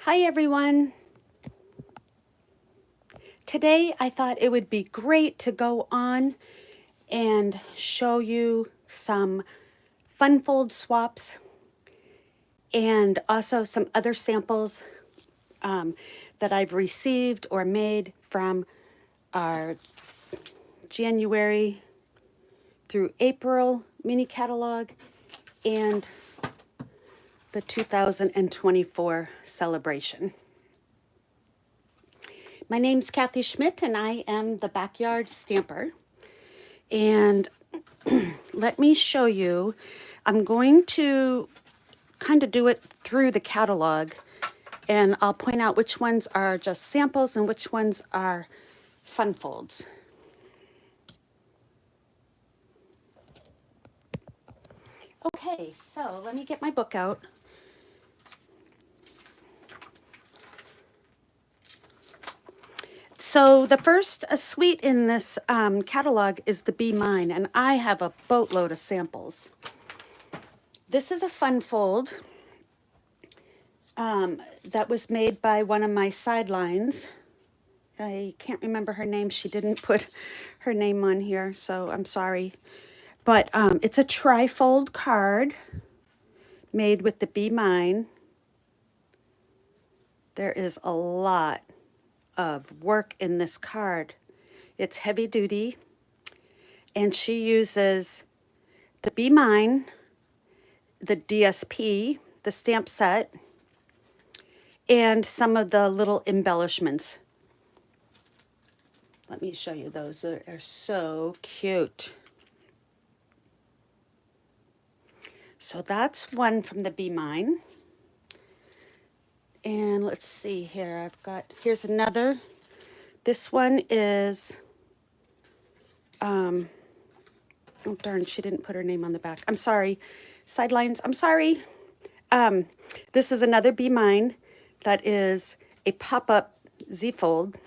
Hi everyone. Today I thought it would be great to go on and show you some fun fold swaps and also some other samples that I've received or made from our January through April mini catalog and the 2024 celebration. My name's Kathy Schmitt and I am the Backyard Stamper. And let me show you, I'm going to kind of do it through the catalog and I'll point out which ones are just samples and which ones are fun folds. Okay, so let me get my book out. So the first suite in this catalog is the Be Mine, and I have a boatload of samples. This is a fun fold that was made by one of my sidelines. I can't remember her name. She didn't put her name on here, so I'm sorry. But it's a tri-fold card made with the Be Mine. There is a lot of work in this card. It's heavy duty, and she uses the Be Mine, the DSP, the stamp set, and some of the little embellishments. Let me show you those. They're so cute. So that's one from the Be Mine. And let's see here. Here's another. This one is, oh darn, she didn't put her name on the back. I'm sorry. Sidelines, I'm sorry. This is another Be Mine that is a pop-up Z-fold.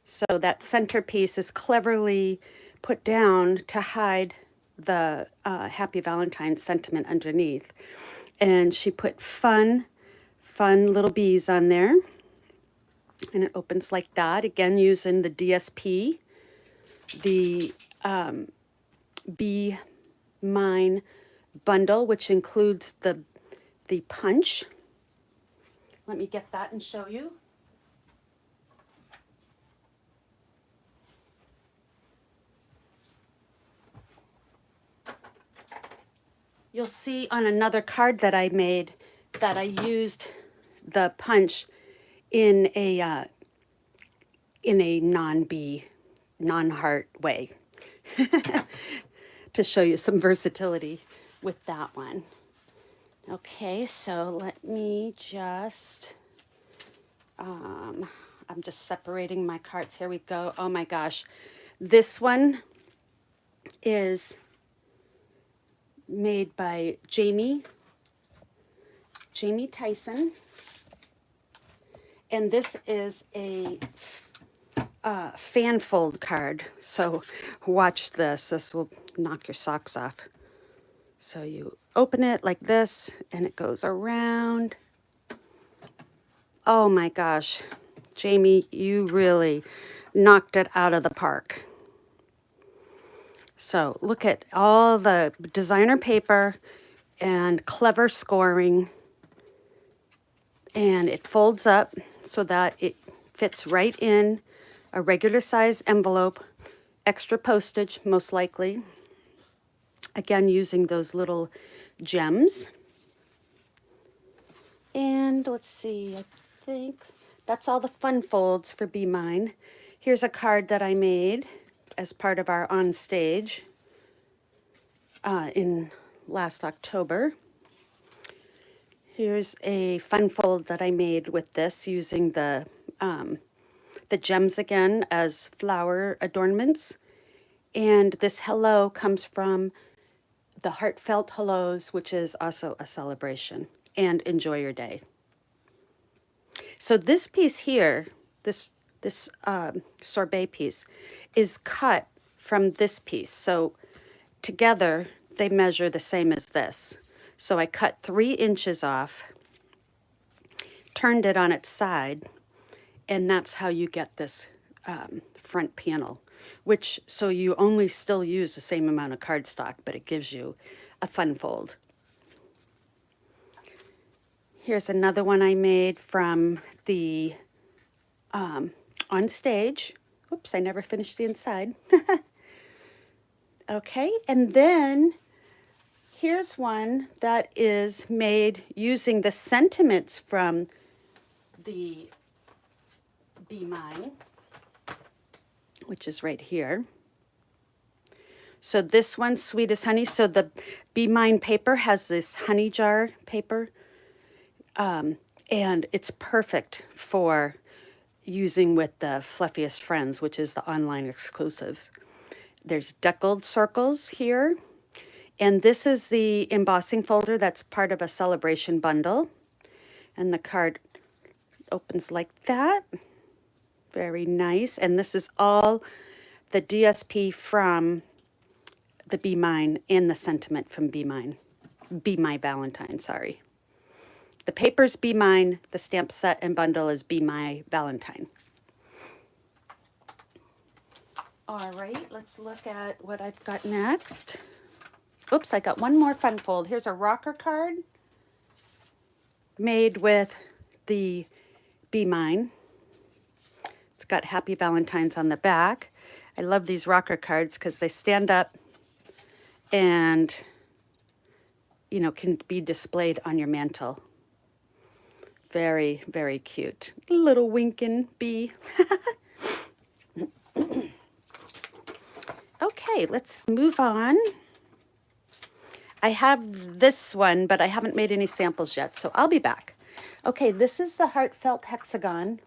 So that centerpiece is cleverly put down to hide the Happy Valentine's sentiment underneath. And she put fun little bees on there. And it opens like that, again using the DSP, the Be Mine bundle, which includes the punch. Let me get that and show you. You'll see on another card that I made that I used the punch in a non-bee, non-heart way to show you some versatility with that one. Okay, so let me just, I'm just separating my cards. Here we go. Oh my gosh. This one is made by Jamie Tyson. And this is a fan fold card. So watch this. This will knock your socks off. So you open it like this and it goes around. Oh my gosh. Jamie, you really knocked it out of the park. So look at all the designer paper and clever scoring. And it folds up so that it fits right in a regular size envelope, extra postage most likely. Again, using those little gems. And let's see, I think that's all the fun folds for Be Mine. Here's a card that I made as part of our on stage in last October. Here's a fun fold that I made with this using the gems again as flower adornments. And this hello comes from the Heartfelt Hellos, which is also a celebration. And enjoy your day. So this piece here, this sorbet piece, is cut from this piece. So together they measure the same as this. So I cut 3 inches off turned it on its side, and that's how you get this front panel, which, so you only still use the same amount of cardstock, but it gives you a fun fold. Here's another one I made from the On Stage. Oops, I never finished the inside. Okay, and then here's one that is made using the sentiments from the Be Mine, which is right here. So this one's Sweet as Honey. So the Be Mine paper has this honey jar paper, and it's perfect for using with the Fluffiest Friends, which is the online exclusive. There's deckled circles here, and this is the embossing folder that's part of a Sale-a-bration bundle, and the card opens like that. Very nice. And this is all the DSP from the Be Mine and the sentiment from Be Mine. Be My Valentine, sorry. The paper's Be Mine, the stamp set and bundle is Be My Valentine. All right, let's look at what I've got next. Oops, I got one more fun fold. Here's a rocker card made with the Be Mine. It's got Happy Valentine's on the back. I love these rocker cards because they stand up and, you know, can be displayed on your mantle. Very, very cute. Little winking bee. Okay, let's move on. I have this one, but I haven't made any samples yet, so I'll be back. Okay, this is the Heartfelt Hexagon.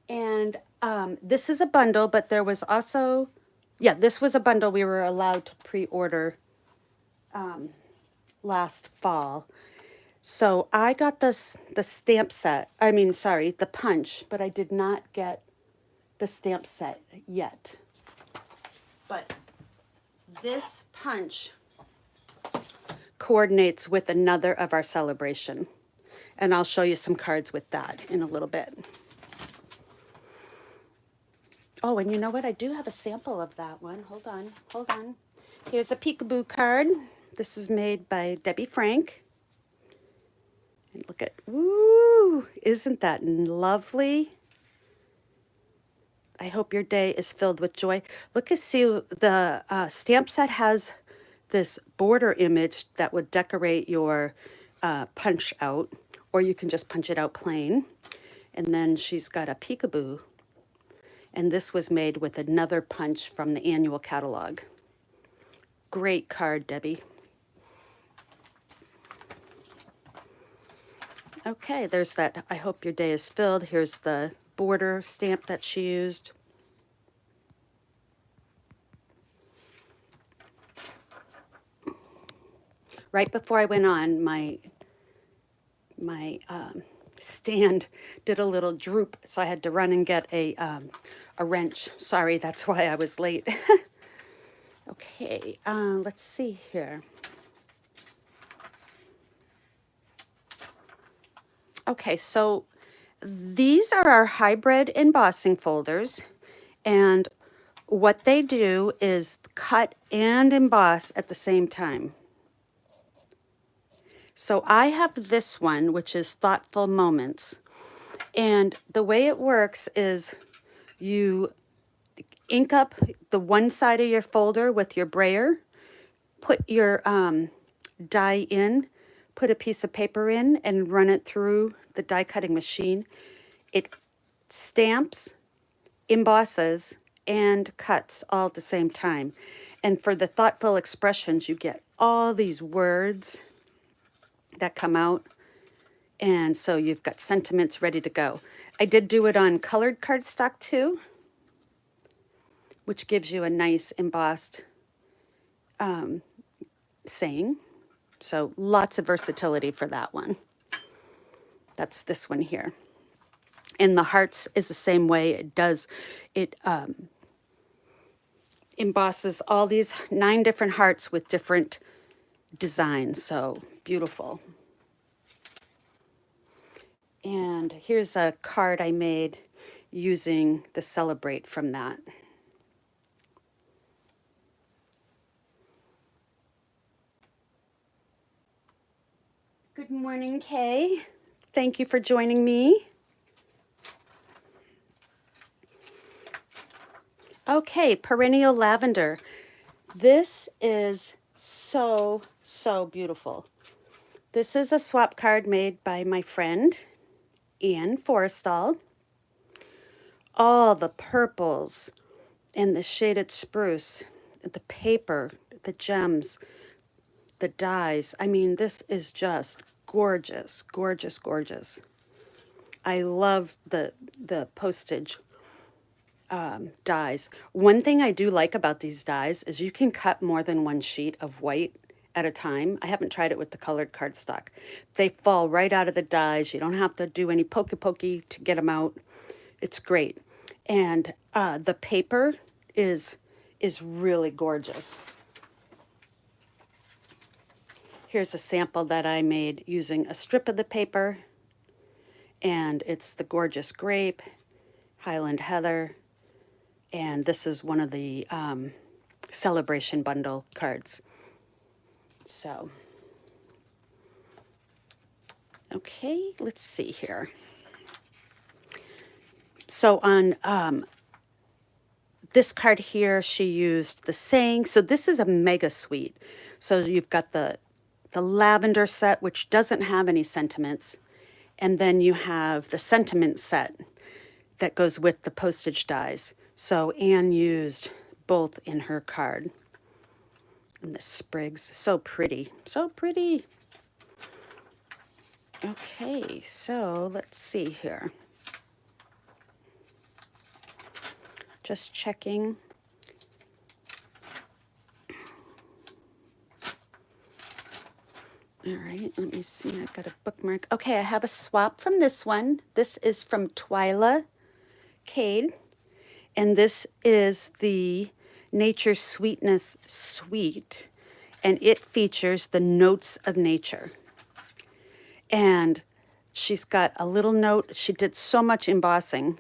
And this is a bundle, but there was also, yeah, this was a bundle we were allowed to pre-order last fall. So I got the stamp set, the punch, but I did not get the stamp set yet. But this punch coordinates with another of our Sale-a-bration. And I'll show you some cards with that in a little bit. Oh, and you know what? I do have a sample of that one. Hold on, hold on. Here's a peekaboo card. This is made by Debbie Frank. And look at, woo, isn't that lovely? I hope your day is filled with joy. Look and see, the stamp set has this border image that would decorate your punch out, or you can just punch it out plain. And then she's got a peekaboo. And this was made with another punch from the annual catalog. Great card, Debbie. Okay, there's that I hope your day is filled. Here's the border stamp that she used. Right before I went on, my stand did a little droop, so I had to run and get a wrench. Sorry, that's why I was late. Okay, let's see here. Okay, so these are our hybrid embossing folders, and what they do is cut and emboss at the same time. So I have this one, which is Thoughtful Moments, and the way it works is you ink up the one side of your folder with your brayer, put your die in, put a piece of paper in, and run it through the die cutting machine. It stamps, embosses, and cuts all at the same time. And for the thoughtful expressions, you get all these words that come out. And so you've got sentiments ready to go. I did do it on colored cardstock too, which gives you a nice embossed saying. So lots of versatility for that one. That's this one here. And the hearts is the same way. It embosses all these 9 different hearts with different designs. So beautiful. And here's a card I made using the Celebrate from that. Good morning, Kay. Thank you for joining me. Okay, Perennial Lavender. This is so, so beautiful. This is a swap card made by my friend, Anne Forrestal. All the purples and the shaded spruce, the paper, the gems, the dyes. I mean, this is just gorgeous, gorgeous, gorgeous. I love the postage dies. One thing I do like about these dies is you can cut more than one sheet of white at a time. I haven't tried it with the colored cardstock. They fall right out of the dies. You don't have to do any pokey to get them out. It's great. And the paper is really gorgeous. Here's a sample that I made using a strip of the paper, and it's the Gorgeous Grape, Highland Heather, and this is one of the Sale-a-bration bundle cards. So, okay, let's see here. So on this card here, she used the saying. So this is a mega suite. So you've got the lavender set, which doesn't have any sentiments. And then you have the sentiment set that goes with the postage dies. So Anne used both in her card. And the sprigs, so pretty, so pretty. Okay, so let's see here. Just checking. All right, let me see. I've got a bookmark. Okay, I have a swap from this one. This is from Twyla Cade, and this is the Nature Sweetness Suite, and it features the notes of nature. And she's got a little note. She did so much embossing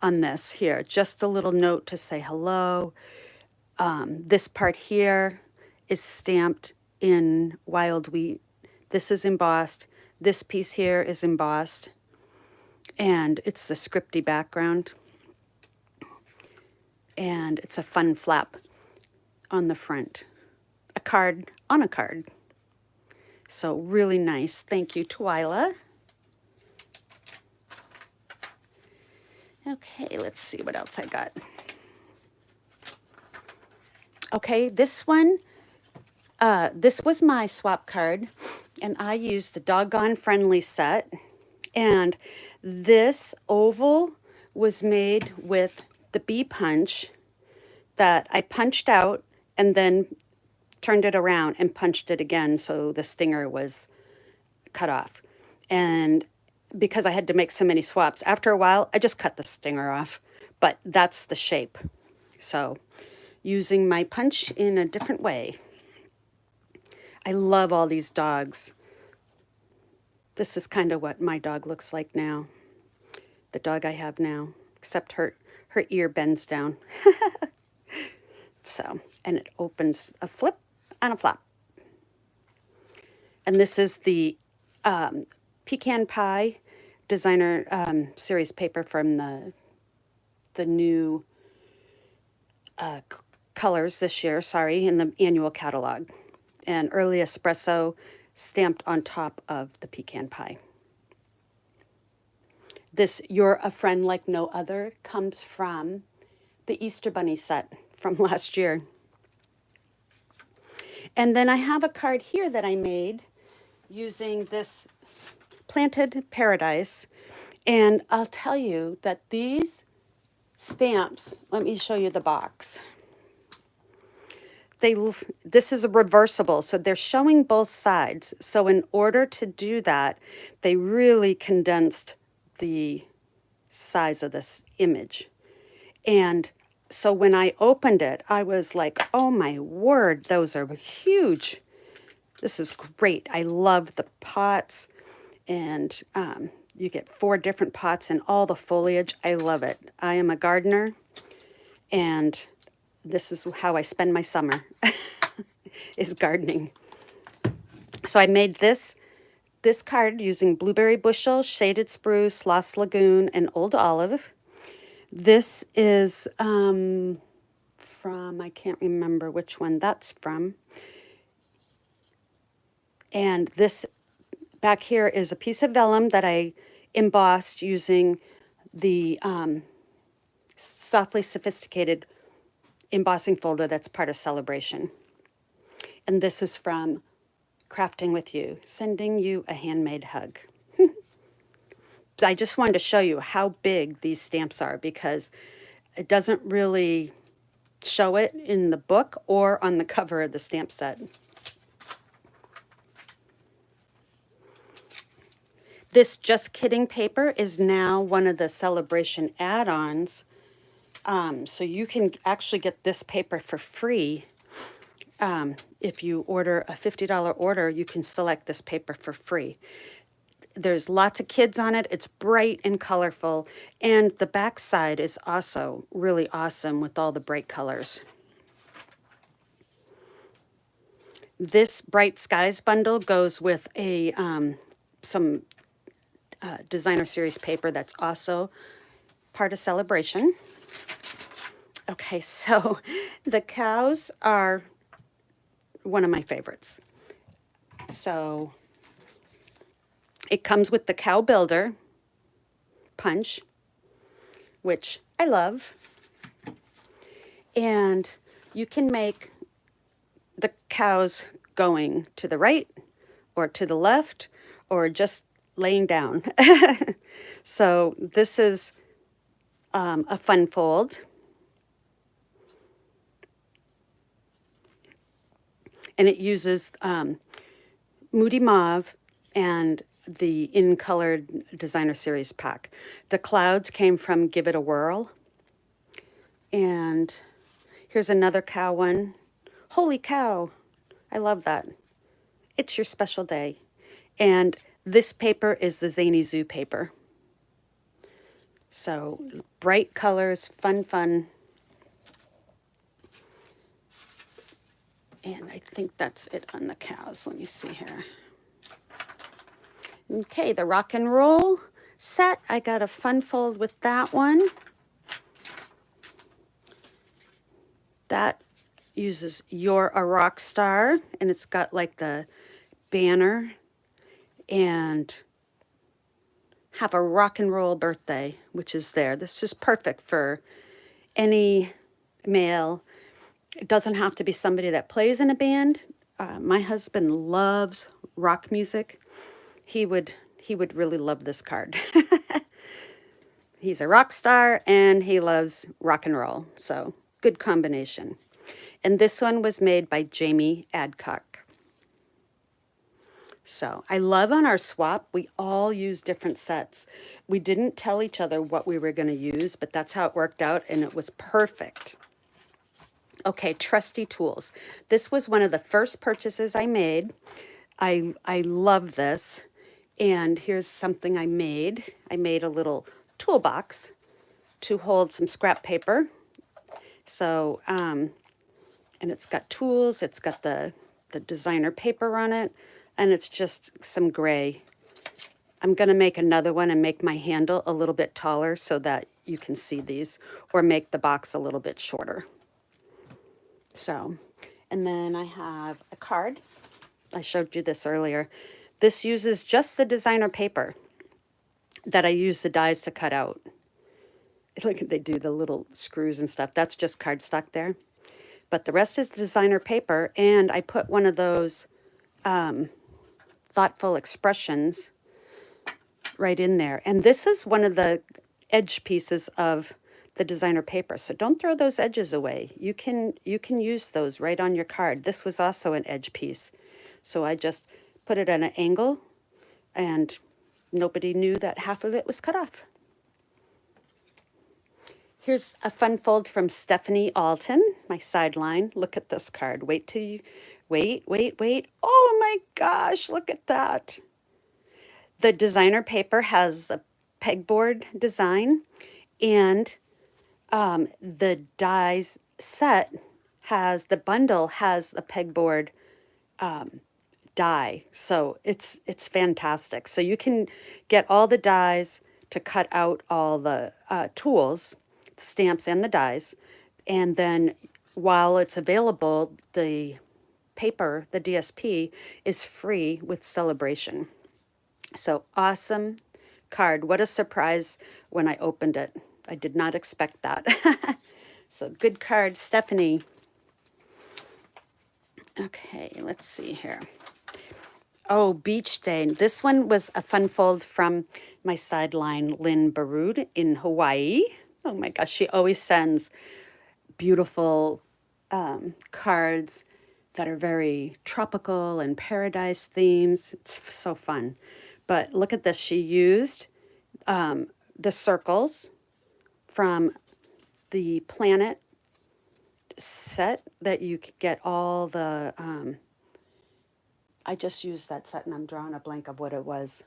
on this here. Just a little note to say hello. This part here is stamped in wild wheat. This is embossed. This piece here is embossed. And it's the scripty background. And it's a fun flap on the front. A card on a card. So really nice. Thank you, Twyla. Okay, let's see what else I got. Okay, this one, this was my swap card, and I used the Doggone Friendly set. And this oval was made with the bee punch that I punched out and then turned it around and punched it again so the stinger was cut off. And because I had to make so many swaps, after a while, I just cut the stinger off. But that's the shape. So using my punch in a different way. I love all these dogs. This is kind of what my dog looks like now. The dog I have now, except her ear bends down. So, and it opens a flip and a flap. And this is the Pecan Pie designer series paper from the new colors this year, in the annual catalog. And early espresso stamped on top of the pecan pie. This You're a Friend Like No Other comes from the Easter Bunny set from last year. And then I have a card here that I made using this Planted Paradise. And I'll tell you that these stamps, let me show you the box. This is a reversible, so they're showing both sides. So in order to do that, they really condensed the size of this image. And so when I opened it, I was like, oh my word, those are huge. This is great. I love the pots and you get 4 different pots and all the foliage. I love it. I am a gardener, and this is how I spend my summer, is gardening. So I made this card using blueberry bushel, shaded spruce, lost lagoon, and old olive. This is from, I can't remember which one that's from. And this back here is a piece of vellum that I embossed using the softly sophisticated embossing folder that's part of Sale-a-bration. And this is from Crafting with You, sending you a handmade hug. I just wanted to show you how big these stamps are because it doesn't really show it in the book or on the cover of the stamp set. This Just Kidding paper is now one of the Sale-a-bration add-ons. So you can actually get this paper for free. If you order a $50 order, you can select this paper for free. There's lots of kids on it. It's bright and colorful. And the back side is also really awesome with all the bright colors. This Bright Skies bundle goes with a some designer series paper that's also part of Sale-a-bration. Okay, so the cows are one of my favorites. So it comes with the Cow Builder punch, which I love. And you can make the cows going to the right or to the left or just laying down. So this is a fun fold. And it uses Moody Mauve and the In Colored Designer Series pack. The clouds came from Give It a Whirl. And here's another cow one. Holy cow! I love that. It's your special day. And this paper is the Zany Zoo paper. So bright colors, fun. And I think that's it on the cows. Let me see here. Okay, the rock and roll set. I got a fun fold with that one. That uses You're a Rock Star, and it's got like the banner and have a rock and roll birthday, which is there. This is perfect for any male. It doesn't have to be somebody that plays in a band. My husband loves rock music. He would really love this card. He's a rock star and he loves rock and roll, so good combination. And this one was made by Jamie Adcock. So I love on our swap, we all use different sets. We didn't tell each other what we were going to use, but that's how it worked out, and it was perfect. Okay, trusty tools. This was one of the first purchases I made. I love this. And here's something I made. I made a little toolbox to hold some scrap paper. So, and it's got tools, it's got the designer paper on it, and it's just some gray. I'm gonna make another one and make my handle a little bit taller so that you can see these, or make the box a little bit shorter. So, and then I have a card. I showed you this earlier. This uses just the designer paper that I use the dies to cut out. Look, they do the little screws and stuff. That's just cardstock there. But the rest is designer paper, and I put one of those thoughtful expressions right in there. And this is one of the edge pieces of the designer paper. So don't throw those edges away. You can use those right on your card. This was also an edge piece. So I just put it at an angle, and nobody knew that half of it was cut off. Here's a fun fold from Stephanie Alton, my sideline. Look at this card. Wait till you, wait. Oh my gosh, look at that. The designer paper has a pegboard design, and the dies set has, the bundle has a pegboard die. So it's fantastic. So you can get all the dies to cut out all the tools, the stamps and the dies. And then while it's available, the paper, the DSP, is free with Sale-a-bration. So awesome card. What a surprise when I opened it. I did not expect that. So good card, Stephanie. Okay, let's see here. Oh, Beach Day. This one was a fun fold from my sideline, Lynn Baroud in Hawaii. Oh my gosh, she always sends beautiful cards that are very tropical and paradise themes. It's so fun. But look at this. She used the circles from the planet set that you could get all the, I just used that set and I'm drawing a blank of what it was.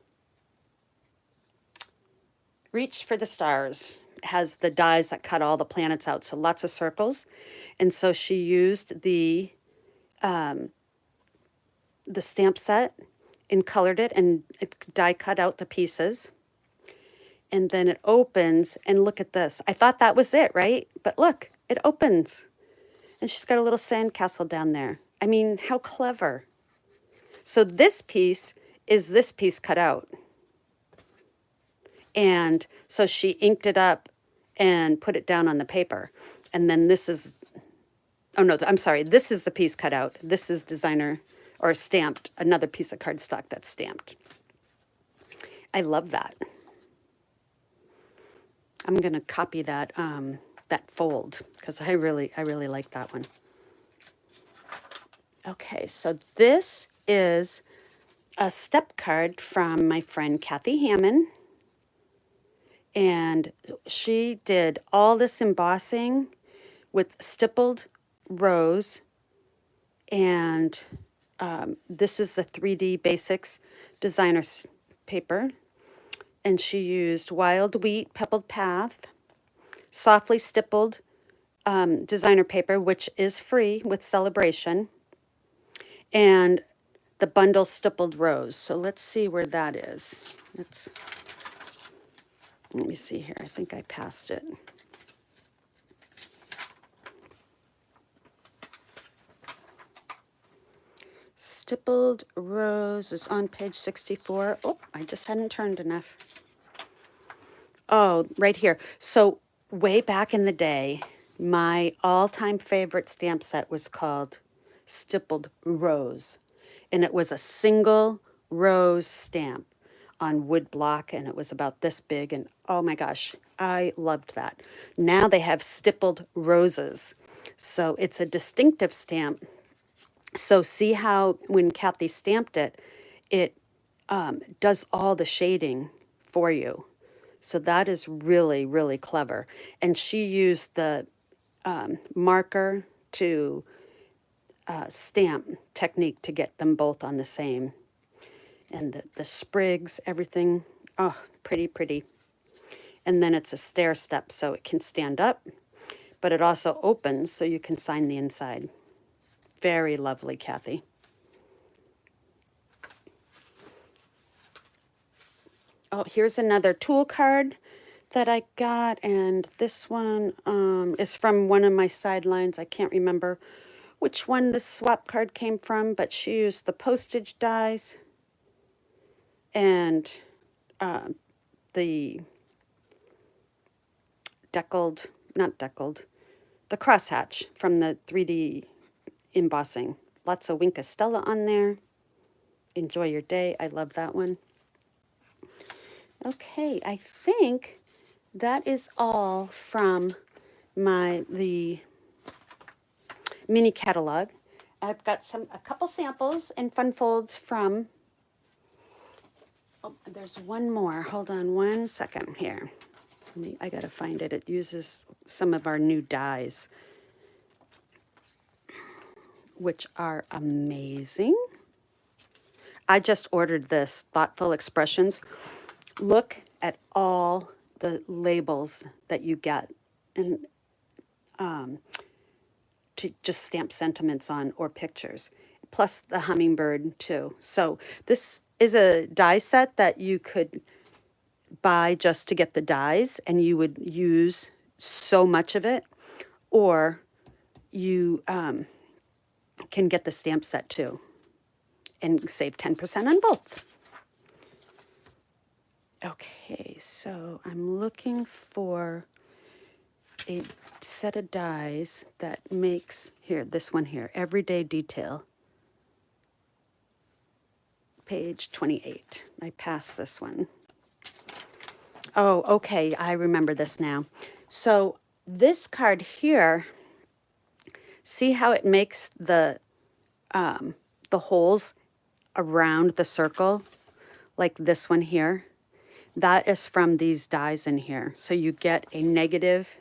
Reach for the Stars has the dies that cut all the planets out, so lots of circles. And so she used the stamp set and colored it and it die cut out the pieces. And then it opens, and look at this. I thought that was it, right? But look, it opens. And she's got a little sandcastle down there. I mean, how clever. So this piece is this piece cut out. And so she inked it up and put it down on the paper. And then this is, oh no, I'm sorry, this is the piece cut out. This is designer or stamped, another piece of cardstock that's stamped. I love that. I'm going to copy that that fold because I really like that one. Okay, so this is a step card from my friend Kathy Hammond. And she did all this embossing with stippled rows. And this is the 3D Basics designer paper. And she used Wild Wheat Pebbled Path, softly stippled designer paper, which is free with Sale-a-bration, and the bundle stippled rows. So let's see where that is. Let me see here. I think I passed it. Stippled rows is on page 64. Oh, I just hadn't turned enough. Oh, right here. So way back in the day, my all-time favorite stamp set was called Stippled Rose. And it was a single rose stamp on wood block, and it was about this big. And oh my gosh, I loved that. Now they have stippled roses. So it's a distinctive stamp. So see how when Kathy stamped it, it does all the shading for you. So that is really clever. And she used the marker to stamp technique to get them both on the same. And the sprigs, everything, oh, pretty. And then it's a stair step so it can stand up, but it also opens so you can sign the inside. Very lovely, Kathy. Oh, here's another tool card that I got, and this one is from one of my sidelines. I can't remember which one this swap card came from, but she used the postage dies and the the crosshatch from the 3D embossing. Lots of Wink Stella on there. Enjoy your day. I love that one. Okay, I think that is all from the mini catalog. I've got a couple samples and fun folds from, oh, there's one more. Hold on one second here. I gotta find it. It uses some of our new dies, which are amazing. I just ordered this, Thoughtful Expressions. Look at all the labels that you get and to just stamp sentiments on or pictures, plus the hummingbird too. So this is a die set that you could buy just to get the dies, and you would use so much of it, or you can get the stamp set too and save 10% on both. Okay, so I'm looking for a set of dies that makes, here, this one here, Everyday Detail, page 28. I passed this one. Oh, okay, I remember this now. So this card here, see how it makes the holes around the circle, like this one here? That is from these dies in here. So you get a negative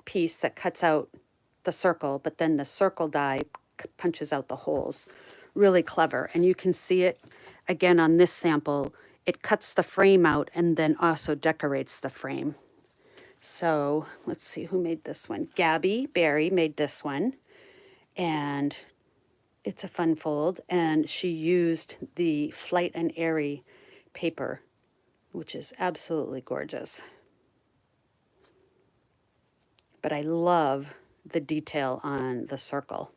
piece that cuts out the circle, but then the circle die punches out the holes. Really clever. And you can see it again on this sample. It cuts the frame out and then also decorates the frame. So let's see who made this one. Gabby Berry made this one. And it's a fun fold. And she used the Flight and Airy paper, which is absolutely gorgeous. But I love the detail on the circle.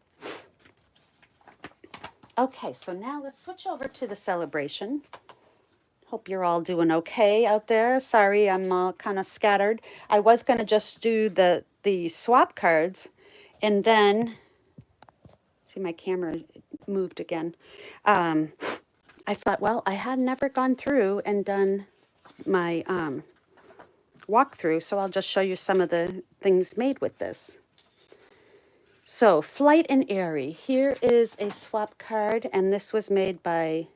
Okay, so now let's switch over to the Sale-a-bration. Hope you're all doing okay out there. Sorry, I'm all kind of scattered. I was going to just do the swap cards, and then, see, my camera moved again. I thought, well, I had never gone through and done my walkthrough, so I'll just show you some of the things made with this. So, Flight and Airy. Here is a swap card, and this was made by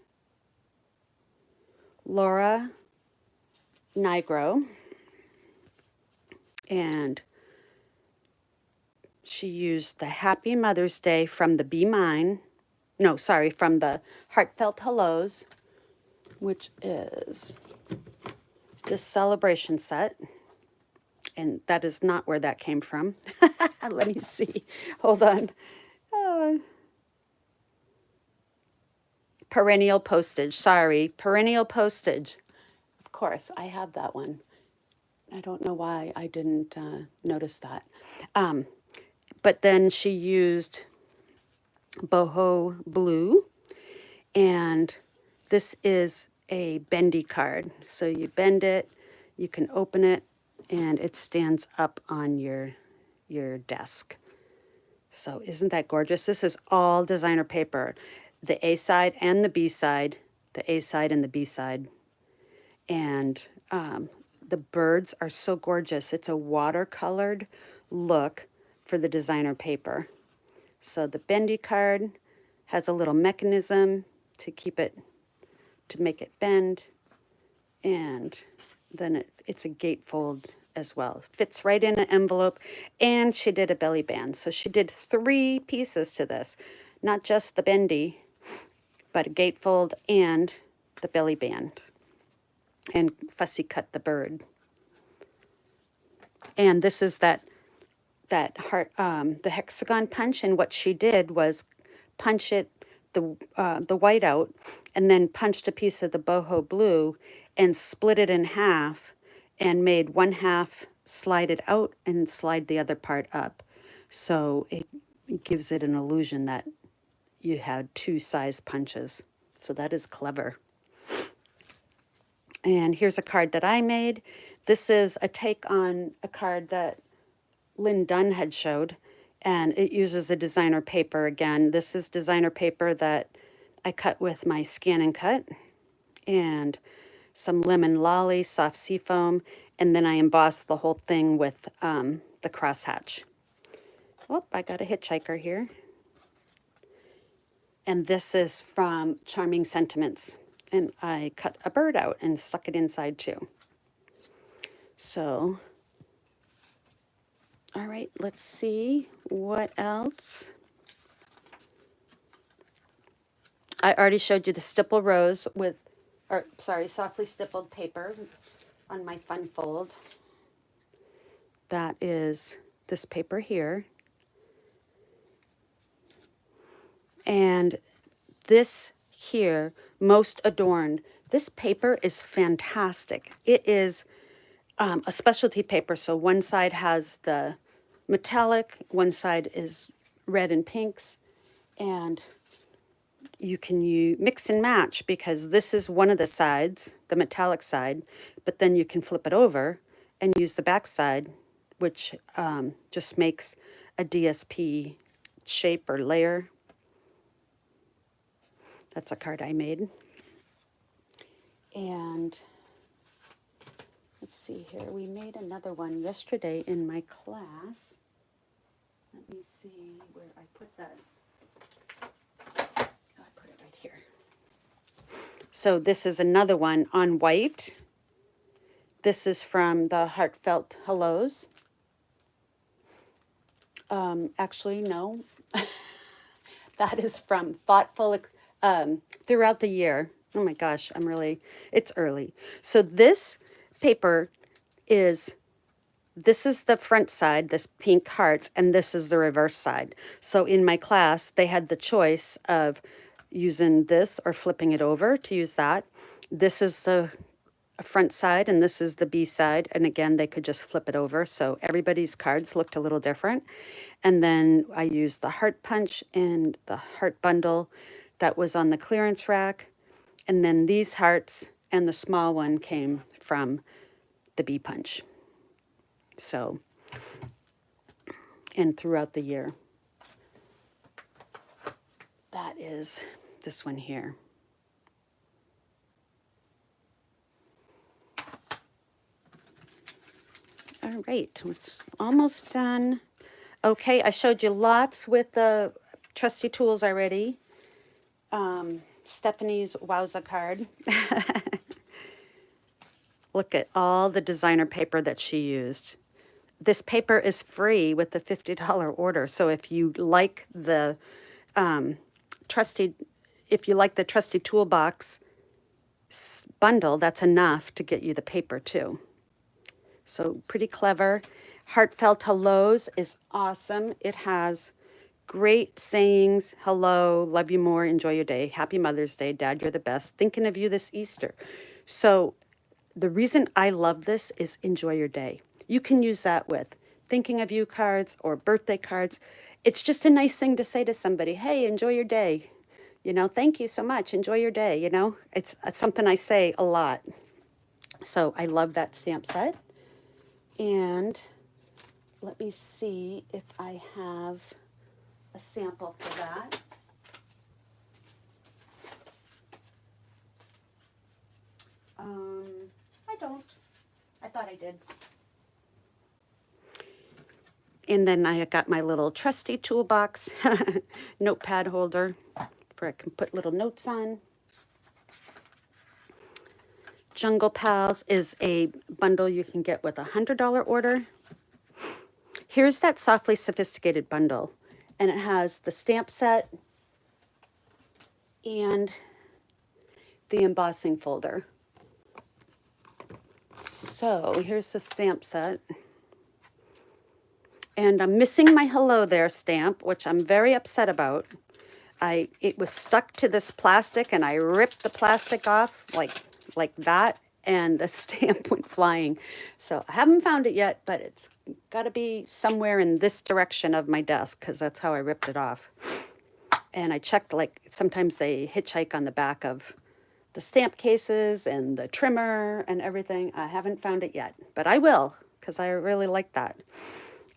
Laura Nigro. And she used the Happy Mother's Day from the Be Mine. No, sorry, from the Heartfelt Hellos, which is this Sale-a-bration set. And that is not where that came from. Let me see. Hold on. Perennial Postage. Sorry, Perennial Postage. Of course, I have that one. I don't know why I didn't notice that. But then she used boho blue, and this is a bendy card. So you bend it, you can open it, and it stands up on your desk. So isn't that gorgeous? This is all designer paper. The A side and the B side, the A side and the B side. And the birds are so gorgeous. It's a watercolored look for the designer paper. So the bendy card has a little mechanism to keep it, to make it bend. And then it's a gatefold as well. Fits right in an envelope. And she did a belly band. So she did 3 pieces to this. Not just the bendy, but a gatefold and the belly band. And fussy cut the bird. And this is that heart, the hexagon punch. And what she did was punch it, the white out, and then punched a piece of the boho blue and split it in half and made one half slide it out and slide the other part up. So it gives it an illusion that you had 2 size punches. So that is clever. And here's a card that I made. This is a take on a card that Lynn Dunn had showed, and it uses a designer paper again. This is designer paper that I cut with my Scan and Cut, and some lemon lolly, soft seafoam, and then I embossed the whole thing with the crosshatch. Oh, I got a hitchhiker here. And this is from Charming Sentiments, and I cut a bird out and stuck it inside too. So, all right, let's see what else. I already showed you the stipple rose with, or sorry, softly stippled paper on my fun fold. That is this paper here. And this here, most adorned. This paper is fantastic. It is a specialty paper. So one side has the metallic, one side is red and pinks, and you can mix and match because this is one of the sides, the metallic side, but then you can flip it over and use the back side, which just makes a DSP shape or layer. That's a card I made. And let's see here, we made another one yesterday in my class. Let me see where I put that. Oh, I put it right here. So this is another one on white. This is from the Heartfelt Hellos. Actually, no. That is from Thoughtful Throughout the Year. Oh my gosh, it's early. So this paper is, this is the front side, this pink hearts, and this is the reverse side. So in my class, they had the choice of using this or flipping it over to use that. This is the front side and this is the B side. And again, they could just flip it over. So everybody's cards looked a little different. And then I used the heart punch and the heart bundle that was on the clearance rack. And then these hearts and the small one came from the B punch. So, and throughout the year, that is this one here. All right, it's almost done. Okay, I showed you lots with the trusty tools already. Stephanie's Wowza card. Look at all the designer paper that she used. This paper is free with the $50 order. So if you like the trusty toolbox bundle, that's enough to get you the paper too. So pretty clever. Heartfelt Hellos is awesome. It has great sayings. Hello, love you more, enjoy your day. Happy Mother's Day, Dad, you're the best. Thinking of you this Easter. So the reason I love this is enjoy your day. You can use that with thinking of you cards or birthday cards. It's just a nice thing to say to somebody, hey, enjoy your day. You know, thank you so much, enjoy your day, you know. It's something I say a lot. So I love that stamp set. And let me see if I have a sample for that. I don't. I thought I did. And then I got my little trusty toolbox notepad holder where I can put little notes on. Jungle Pals is a bundle you can get with a $100 order. Here's that Softly Sophisticated bundle. And it has the stamp set and the embossing folder. So here's the stamp set. And I'm missing my hello there stamp, which I'm very upset about. It was stuck to this plastic and I ripped the plastic off like that and the stamp went flying. So I haven't found it yet, but it's got to be somewhere in this direction of my desk because that's how I ripped it off. And I checked, like sometimes they hitchhike on the back of the stamp cases and the trimmer and everything. I haven't found it yet, but I will because I really like that.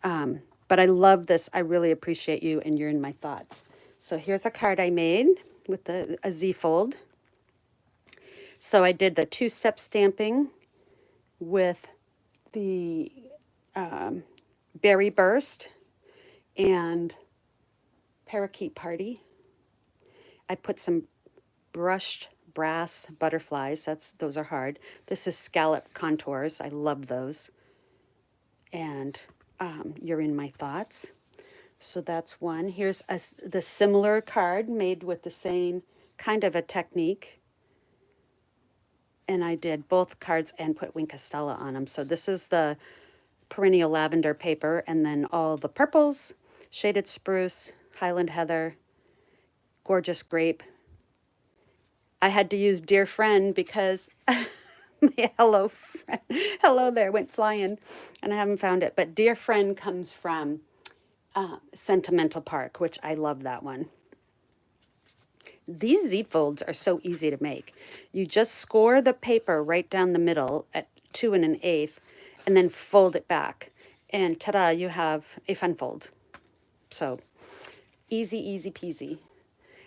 But I love this. I really appreciate you and you're in my thoughts. So here's a card I made with a Z fold. So I did the two-step stamping with the Berry Burst and Parakeet Party. I put some brushed brass butterflies. Those are hard. This is scallop contours. I love those. And you're in my thoughts. So that's one. Here's the similar card made with the same kind of a technique. And I did both cards and put Wink Estella on them. So this is the perennial lavender paper, and then all the purples, shaded spruce, Highland heather, gorgeous grape. I had to use dear friend because my hello there went flying, and I haven't found it. But dear friend comes from Sentimental Park, which I love that one. These Z folds are so easy to make. You just score the paper right down the middle at 2 1/8, and then fold it back. And ta-da, you have a fun fold. So easy, easy peasy.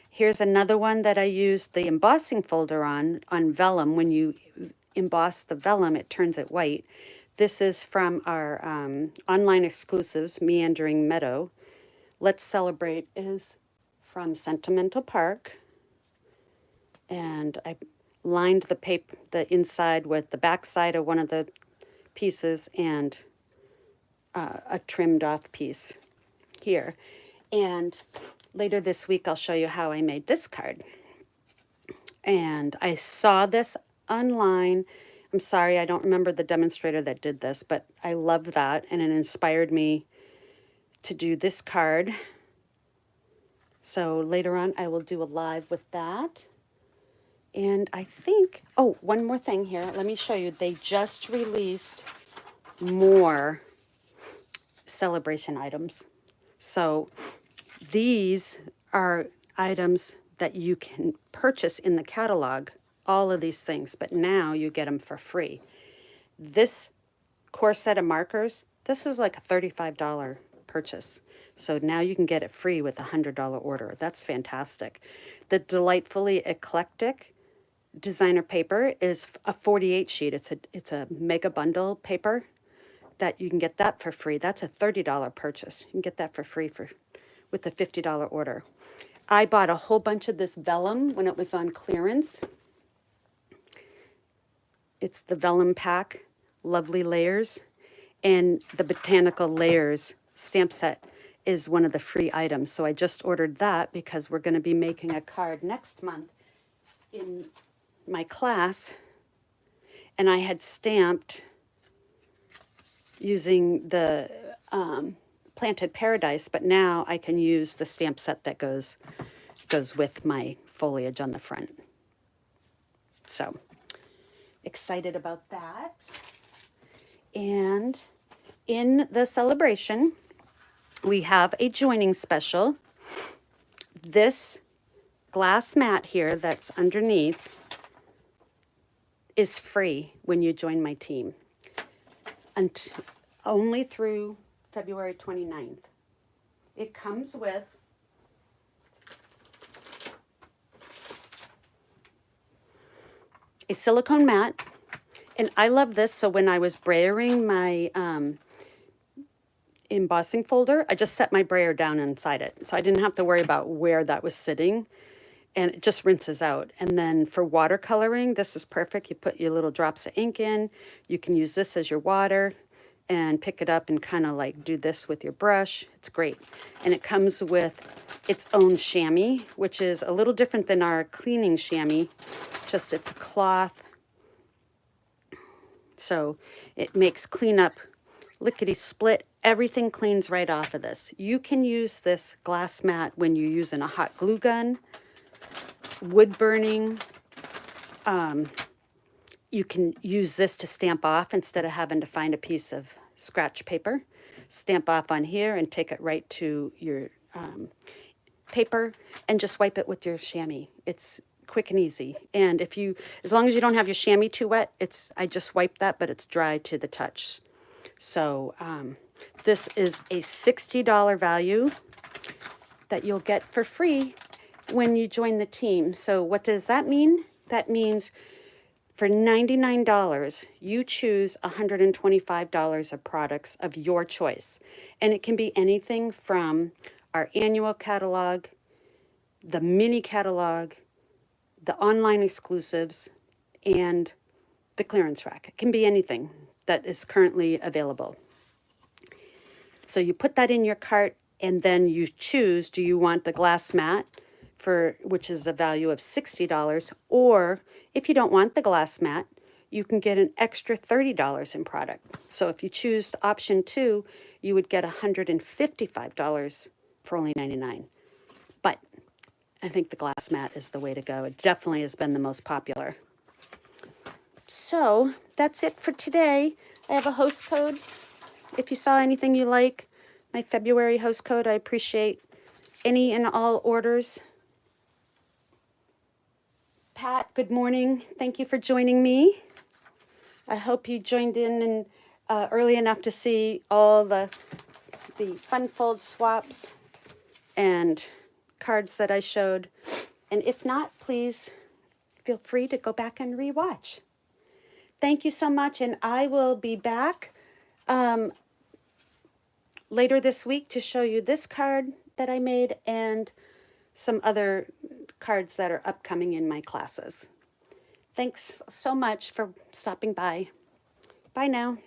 Here's another one that I used the embossing folder on vellum. When you emboss the vellum, it turns it white. This is from our online exclusives, Meandering Meadow. Let's Celebrate is from Sentimental Park. And I lined the paper, the inside with the back side of one of the pieces and a trimmed off piece here. And later this week, I'll show you how I made this card. And I saw this online. I'm sorry, I don't remember the demonstrator that did this, but I love that. And it inspired me to do this card. So later on, I will do a live with that. And I think, oh, one more thing here. Let me show you. They just released more Sale-a-bration items. So these are items that you can purchase in the catalog, all of these things, but now you get them for free. This core set of markers, this is like a $35 purchase. So now you can get it free with a $100 order. That's fantastic. The Delightfully Eclectic designer paper is a 48 sheet. It's a mega bundle paper that you can get that for free. That's a $30 purchase. You can get that for free with a $50 order. I bought a whole bunch of this vellum when it was on clearance. It's the vellum pack, Lovely Layers, and the Botanical Layers stamp set is one of the free items. So I just ordered that because we're going to be making a card next month in my class, and I had stamped using the Planted Paradise, but now I can use the stamp set that goes with my foliage on the front. So excited about that. And in the celebration, we have a joining special. This glass mat here that's underneath is free when you join my team, and only through February 29th. It comes with a silicone mat, and I love this. So when I was brayering my embossing folder, I just set my brayer down inside it, so I didn't have to worry about where that was sitting. And it just rinses out. And then for watercoloring, this is perfect. You put your little drops of ink in. You can use this as your water and pick it up and kind of like do this with your brush. It's great. And it comes with its own chamois, which is a little different than our cleaning chamois. Just it's a cloth. So it makes cleanup lickety split. Everything cleans right off of this. You can use this glass mat when you're using a hot glue gun, wood burning. You can use this to stamp off instead of having to find a piece of scratch paper. Stamp off on here and take it right to your paper and just wipe it with your chamois. It's quick and easy. And as long as you don't have your chamois too wet, I just wipe that, but it's dry to the touch. So this is a $60 value that you'll get for free when you join the team. So what does that mean? That means for $99, you choose $125 of products of your choice. And it can be anything from our annual catalog, the mini catalog, the online exclusives, and the clearance rack. It can be anything that is currently available. So you put that in your cart, and then you choose, do you want the glass mat which is a value of $60, or if you don't want the glass mat, you can get an extra $30 in product. So if you choose option 2, you would get $155 for only $99. But I think the glass mat is the way to go. It definitely has been the most popular. So that's it for today. I have a host code. If you saw anything you like, my February host code, I appreciate any and all orders. Pat, good morning. Thank you for joining me. I hope you joined in early enough to see all the fun fold swaps and cards that I showed. And if not, please feel free to go back and rewatch. Thank you so much, and I will be back later this week to show you this card that I made and some other cards that are upcoming in my classes. Thanks so much for stopping by. Bye now.